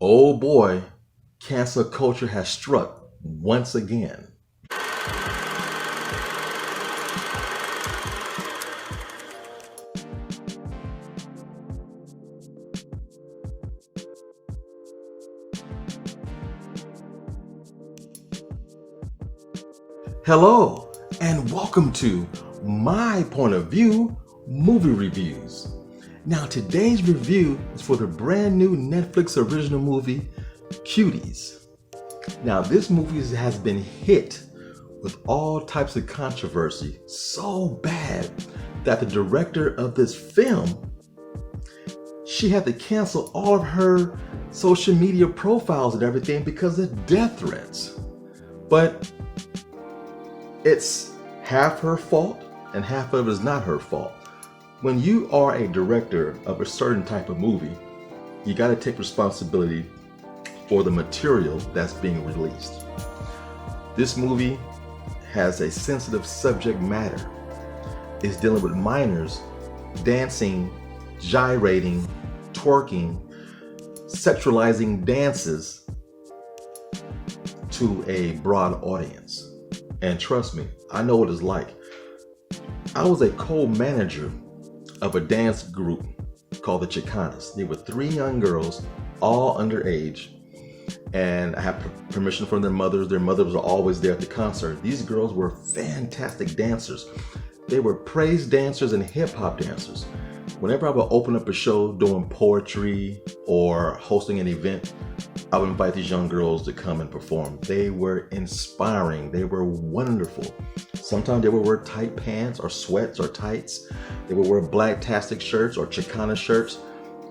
Oh boy, cancel culture has struck once again. Hello, and welcome to My Point of View Movie Reviews. Now, today's review is for the brand new Netflix original movie, Cuties. Now, this movie has been hit with all types of controversy, so bad that the director of this film, she had to cancel all of her social media profiles and everything because of death threats. But it's half her fault and half of it is not her fault. When you are a director of a certain type of movie, you got to take responsibility for the material that's being released. This movie has a sensitive subject matter. It's dealing with minors dancing, gyrating, twerking, sexualizing dances to a broad audience. And trust me, I know what it's like. I was a co-manager of a dance group called the Cuties. They were 3 young girls, all underage, and I had permission from their mothers. Their mothers were always there at the concert. These girls were fantastic dancers. They were praise dancers and hip-hop dancers. Whenever I would open up a show doing poetry or hosting an event, I would invite these young girls to come and perform. They were inspiring. They were wonderful. Sometimes they would wear tight pants or sweats or tights. They would wear black-tastic shirts or Chicana shirts.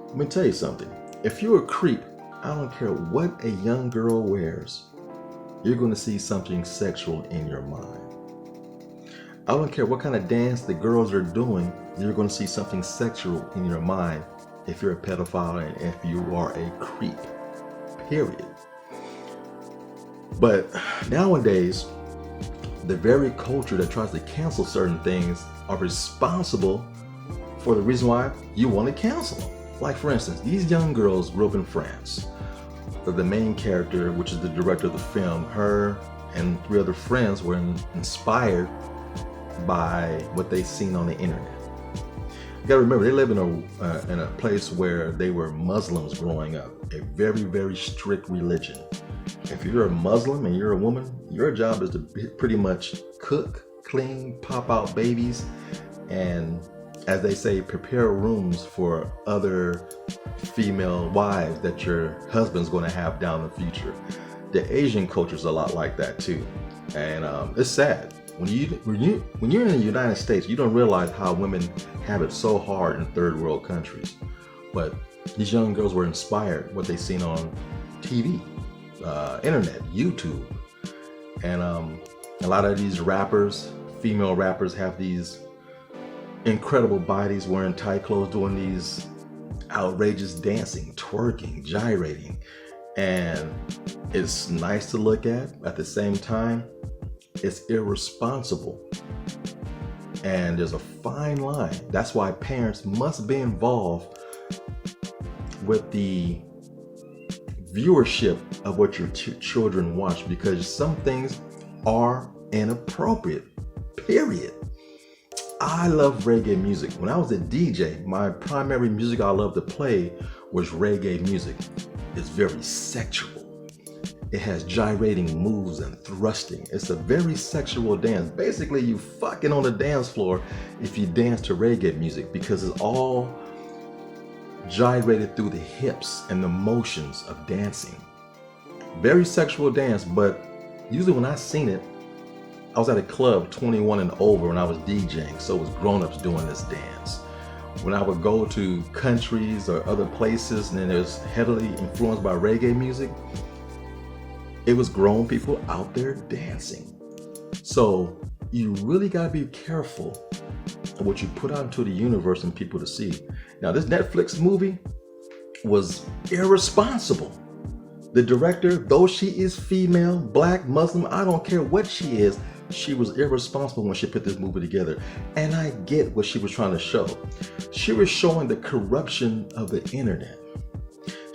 Let me tell you something. If you're a creep, I don't care what a young girl wears, you're going to see something sexual in your mind. I don't care what kind of dance the girls are doing, you're going to see something sexual in your mind if you're a pedophile and if you are a creep. Period. But nowadays, the very culture that tries to cancel certain things are responsible for the reason why you want to cancel them. Like, for instance, these young girls grew up in France. The main character, which is the director of the film, her and 3 other friends were inspired by what they've seen on the internet. You gotta remember, they live in a place where they were Muslims growing up, a very, very strict religion. If you're a Muslim and you're a woman, your job is to pretty much cook, clean, pop out babies, and, as they say, prepare rooms for other female wives that your husband's going to have down the future. The Asian culture is a lot like that too, and it's sad. When you're in the United States, you don't realize how women have it so hard in third world countries. But these young girls were inspired what they seen on TV, internet, YouTube, and a lot of these rappers, female rappers, have these incredible bodies wearing tight clothes, doing these outrageous dancing, twerking, gyrating, and it's nice to look at. At the same time, it's irresponsible, and there's a fine line. That's why parents must be involved with the viewership of what your children watch, because some things are inappropriate, period. I love reggae music. When I was a DJ, my primary music I loved to play was reggae music. It's very sexual. It has gyrating moves and thrusting. It's a very sexual dance. Basically, you fucking on the dance floor if you dance to reggae music, because it's all gyrated through the hips and the motions of dancing. Very sexual dance, but usually when I seen it, I was at a club 21 and over when I was DJing, so it was grown-ups doing this dance. When I would go to countries or other places and then it was heavily influenced by reggae music, it was grown people out there dancing. So you really gotta be careful of what you put out into the universe and people to see. Now, this Netflix movie was irresponsible. The director, though she is female, black, Muslim, I don't care what she is, she was irresponsible when she put this movie together. And I get what she was trying to show. She was showing the corruption of the internet.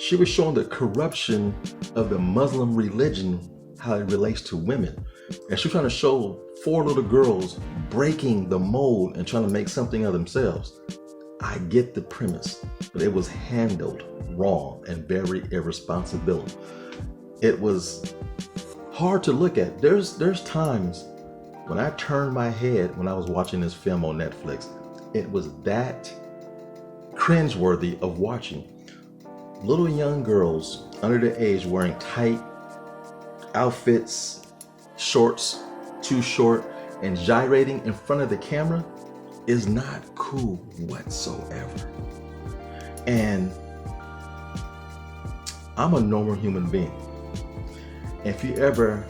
She was showing the corruption of the Muslim religion, how it relates to women. And she was trying to show 4 little girls breaking the mold and trying to make something of themselves. I get the premise, but it was handled wrong and very irresponsible. It was hard to look at. There's times when I turned my head when I was watching this film on Netflix. It was that cringeworthy of watching. Little young girls under the age wearing tight outfits, shorts too short, and gyrating in front of the camera is not cool whatsoever. And I'm a normal human being. If you ever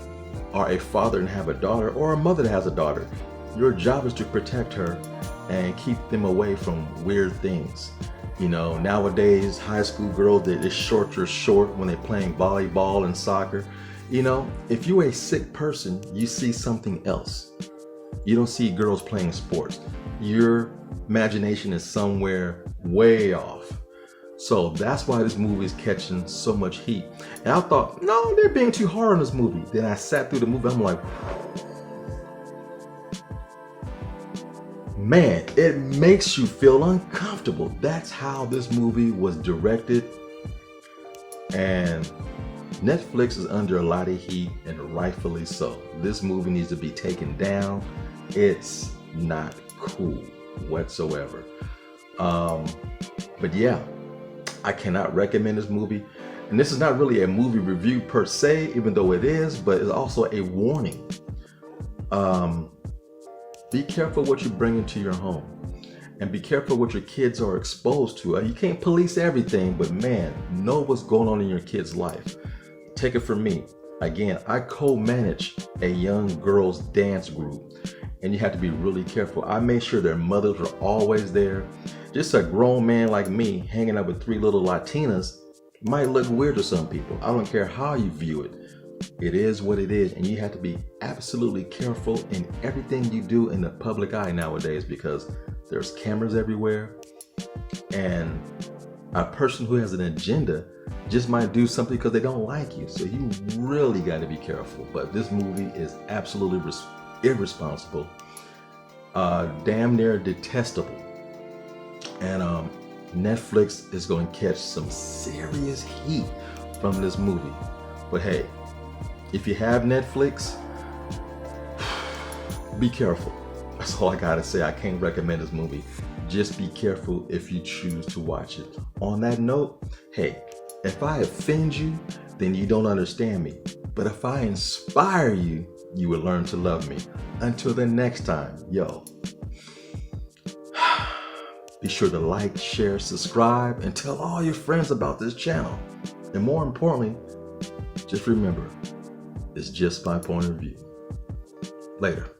are a father and have a daughter, or a mother that has a daughter, your job is to protect her and keep them away from weird things. You know, nowadays, high school girls, their shorts are short when they're playing volleyball and soccer. You know, if you're a sick person, you see something else. You don't see girls playing sports. Your imagination is somewhere way off. So that's why this movie is catching so much heat. And I thought, no, they're being too hard on this movie. Then I sat through the movie, I'm like, man, it makes you feel uncomfortable. That's how this movie was directed. And Netflix is under a lot of heat, and rightfully so. This movie needs to be taken down. It's not cool whatsoever. But yeah, I cannot recommend this movie. And this is not really a movie review per se, even though it is, but it's also a warning. Be careful what you bring into your home, and be careful what your kids are exposed to. You can't police everything, but man, know what's going on in your kid's life. Take it from me. Again, I co-manage a young girls dance group, and you have to be really careful. I made sure their mothers were always there. Just a grown man like me hanging out with 3 little Latinas might look weird to some people. I don't care how you view it. It is what it is, and you have to be absolutely careful in everything you do in the public eye nowadays, because there's cameras everywhere, and a person who has an agenda just might do something because they don't like you. So you really got to be careful. But this movie is absolutely irresponsible, damn near detestable, and Netflix is going to catch some serious heat from this movie. But hey, if you have Netflix, be careful. That's all I gotta say. I can't recommend this movie. Just be careful if you choose to watch it. On that note, hey, if I offend you, then you don't understand me. But if I inspire you, you will learn to love me. Until the next time, yo. Be sure to like, share, subscribe, and tell all your friends about this channel. And more importantly, just remember, it's just my point of view. Later.